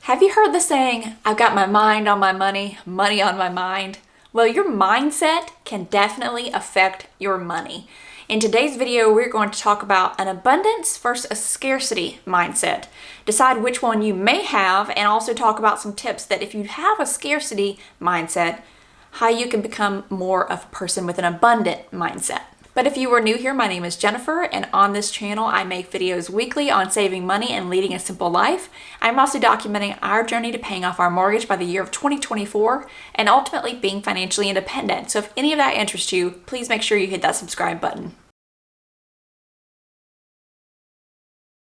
Have you heard the saying, I've got my mind on my money, money on my mind? Well, your mindset can definitely affect your money. In today's video, we're going to talk about an abundance versus a scarcity mindset. Decide which one you may have, and also talk about some tips that if you have a scarcity mindset, how you can become more of a person with an abundant mindset. But if you are new here, my name is Jennifer, and on this channel, I make videos weekly on saving money and leading a simple life. I'm also documenting our journey to paying off our mortgage by the year of 2024 and ultimately being financially independent. So if any of that interests you, please make sure you hit that subscribe button.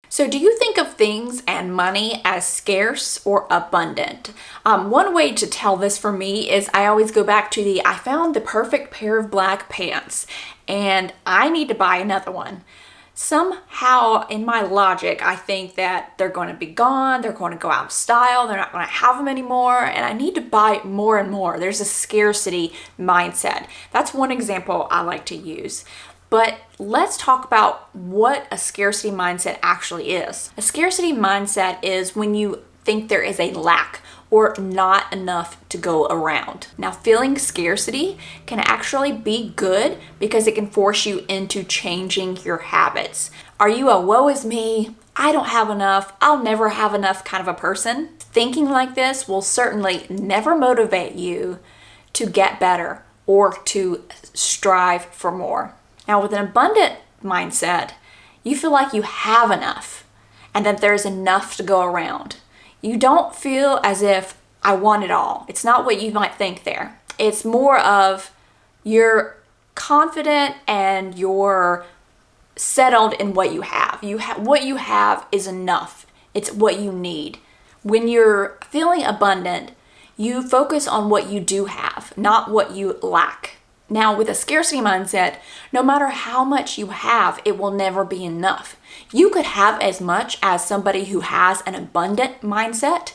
So do you think of things and money as scarce or abundant? One way to tell this for me is I always go back to I found the perfect pair of black pants and I need to buy another one. Somehow in my logic, I think that they're going to be gone, they're going to go out of style, they're not going to have them anymore, and I need to buy more and more. There's a scarcity mindset. That's one example I like to use. But let's talk about what a scarcity mindset actually is. A scarcity mindset is when you think there is a lack or not enough to go around. Now, feeling scarcity can actually be good because it can force you into changing your habits. Are you a woe is me, I don't have enough, I'll never have enough kind of a person? Thinking like this will certainly never motivate you to get better or to strive for more. Now, with an abundant mindset, you feel like you have enough and that there's enough to go around. You don't feel as if I want it all. It's not what you might think there. It's more of you're confident and you're settled in what you have. What you have is enough. It's what you need. When you're feeling abundant, you focus on what you do have, not what you lack. Now, with a scarcity mindset, no matter how much you have, it will never be enough. You could have as much as somebody who has an abundant mindset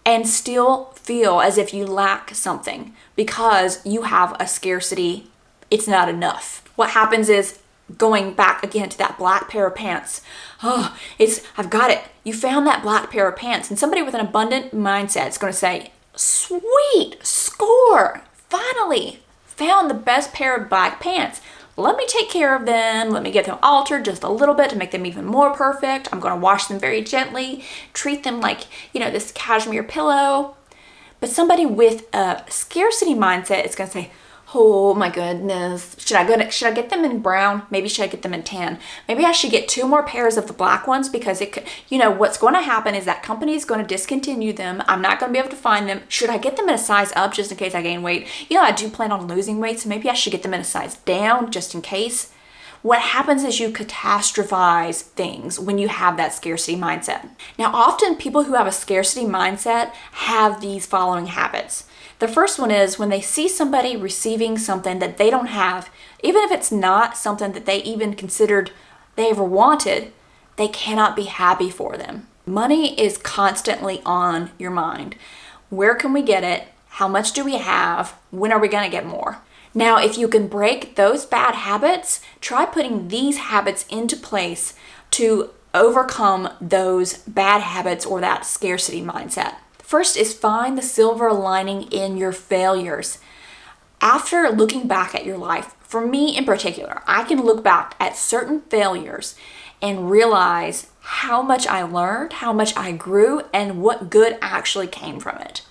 and still feel as if you lack something because you have a scarcity. It's not enough. What happens is, going back again to that black pair of pants. I've got it. You found that black pair of pants, and somebody with an abundant mindset is going to say, sweet, score, finally. Found the best pair of black pants. Let me take care of them. Let me get them altered just a little bit to make them even more perfect. I'm going to wash them very gently, treat them like, this cashmere pillow. But somebody with a scarcity mindset is going to say, oh my goodness, should I get them in brown? Maybe should I get them in tan? Maybe I should get 2 more pairs of the black ones because it could, what's going to happen is that company is going to discontinue them. I'm not going to be able to find them. Should I get them in a size up just in case I gain weight? I do plan on losing weight, so maybe I should get them in a size down just in case. What happens is you catastrophize things when you have that scarcity mindset. Now, often people who have a scarcity mindset have these following habits. The first one is when they see somebody receiving something that they don't have, even if it's not something that they even considered they ever wanted, they cannot be happy for them. Money is constantly on your mind. Where can we get it? How much do we have? When are we going to get more? Now, if you can break those bad habits, try putting these habits into place to overcome those bad habits or that scarcity mindset. First is find the silver lining in your failures. After looking back at your life, for me in particular, I can look back at certain failures and realize how much I learned, how much I grew, and what good actually came from it.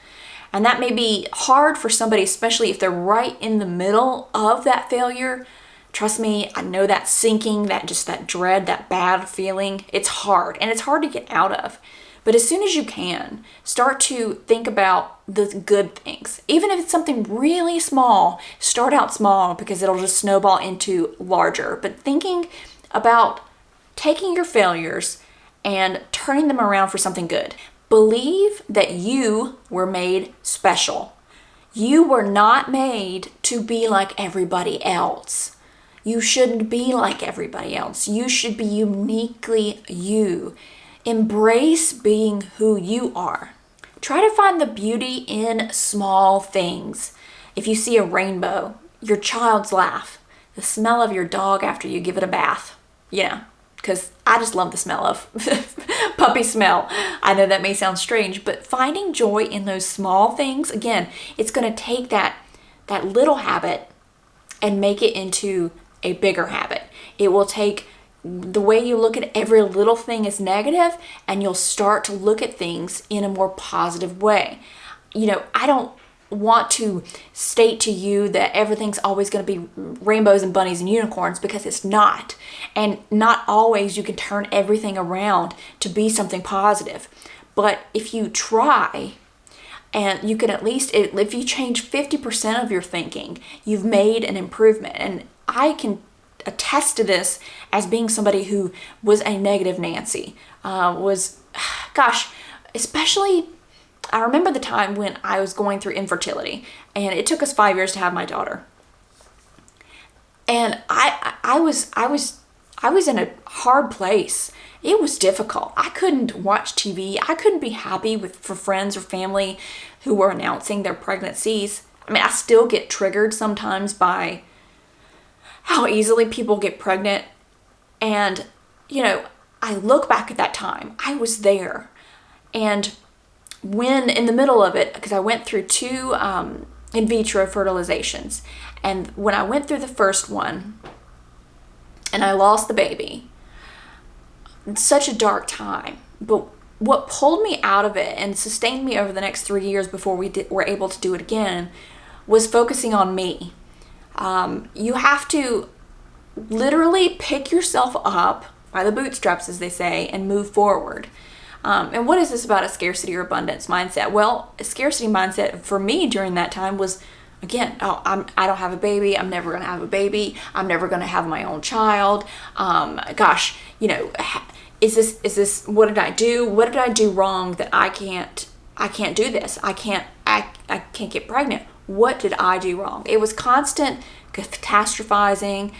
And that may be hard for somebody, especially if they're right in the middle of that failure. Trust me, I know that sinking, that dread, that bad feeling, it's hard, and it's hard to get out of. But as soon as you can, start to think about the good things. Even if it's something really small, start out small because it'll just snowball into larger. But thinking about taking your failures and turning them around for something good. Believe that you were made special. You were not made to be like everybody else. You shouldn't be like everybody else. You should be uniquely you. Embrace being who you are. Try to find the beauty in small things. If you see a rainbow, your child's laugh, the smell of your dog after you give it a bath, because I just love the smell of puppy smell. I know that may sound strange, but finding joy in those small things, again, it's going to take that little habit and make it into a bigger habit. It will take the way you look at every little thing as negative, and you'll start to look at things in a more positive way. I don't want to state to you that everything's always going to be rainbows and bunnies and unicorns, because it's not. And not always you can turn everything around to be something positive. But if you try, and you can at least, if you change 50% of your thinking, you've made an improvement. And I can attest to this as being somebody who was a negative Nancy. Especially, I remember the time when I was going through infertility, and it took us 5 years to have my daughter. And I was in a hard place. It was difficult. I couldn't watch TV. I couldn't be happy for friends or family who were announcing their pregnancies. I mean, I still get triggered sometimes by how easily people get pregnant. And, I look back at that time. I was there. And when in the middle of it, because I went through 2 in vitro fertilizations. And when I went through the first one and I lost the baby, it's such a dark time. But what pulled me out of it and sustained me over the next 3 years before were able to do it again was focusing on me. You have to literally pick yourself up by the bootstraps, as they say, and move forward. And what is this about a scarcity or abundance mindset? Well, a scarcity mindset for me during that time was, again, I don't have a baby. I'm never going to have a baby. I'm never going to have my own child. Is this, what did I do? What did I do wrong that I can't do this? I can't get pregnant. What did I do wrong? It was constant catastrophizing,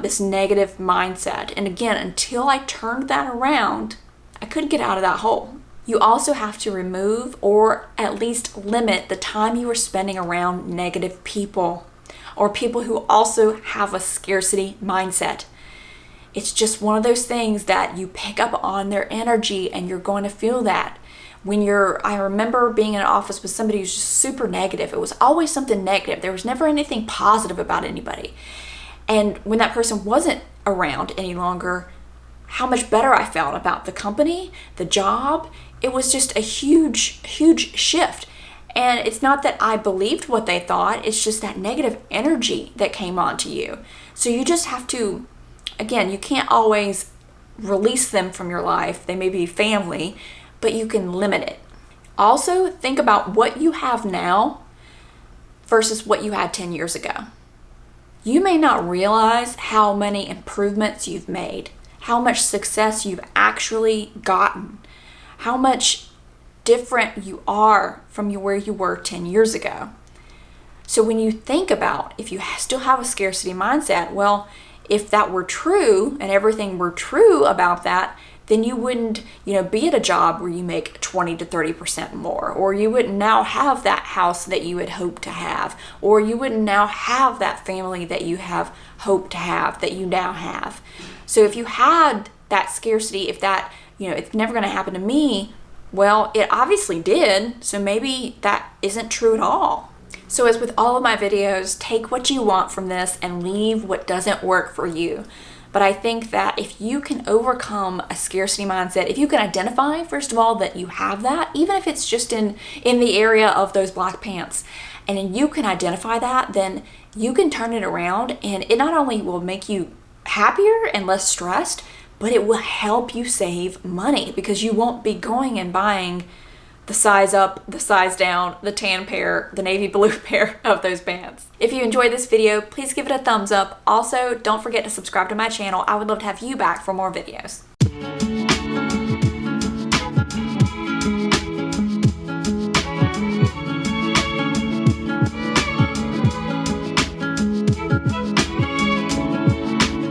this negative mindset. And again, until I turned that around, I couldn't get out of that hole. You also have to remove, or at least limit, the time you are spending around negative people or people who also have a scarcity mindset. It's just one of those things that you pick up on their energy, and you're going to feel that. I remember being in an office with somebody who's just super negative. It was always something negative. There was never anything positive about anybody. And when that person wasn't around any longer, how much better I felt about the company, the job. It was just a huge, huge shift. And it's not that I believed what they thought. It's just that negative energy that came onto you. So you just have to, again, you can't always release them from your life. They may be family, but you can limit it. Also, think about what you have now versus what you had 10 years ago. You may not realize how many improvements you've made, how much success you've actually gotten, how much different you are from where you were 10 years ago. So when you think about if you still have a scarcity mindset, well, if that were true and everything were true about that, then you wouldn't, be at a job where you make 20 to 30% more, or you wouldn't now have that house that you had hoped to have, or you wouldn't now have that family that you have hoped to have that you now have. So if you had that scarcity, if that, it's never going to happen to me, well, it obviously did. So maybe that isn't true at all. So as with all of my videos, take what you want from this and leave what doesn't work for you. But I think that if you can overcome a scarcity mindset, if you can identify, first of all, that you have that, even if it's just in the area of those black pants, and then you can identify that, then you can turn it around, and it not only will make you happier and less stressed, but it will help you save money, because you won't be going and buying the size up, the size down, the tan pair, the navy blue pair of those pants. If you enjoyed this video, please give it a thumbs up. Also, don't forget to subscribe to my channel. I would love to have you back for more videos.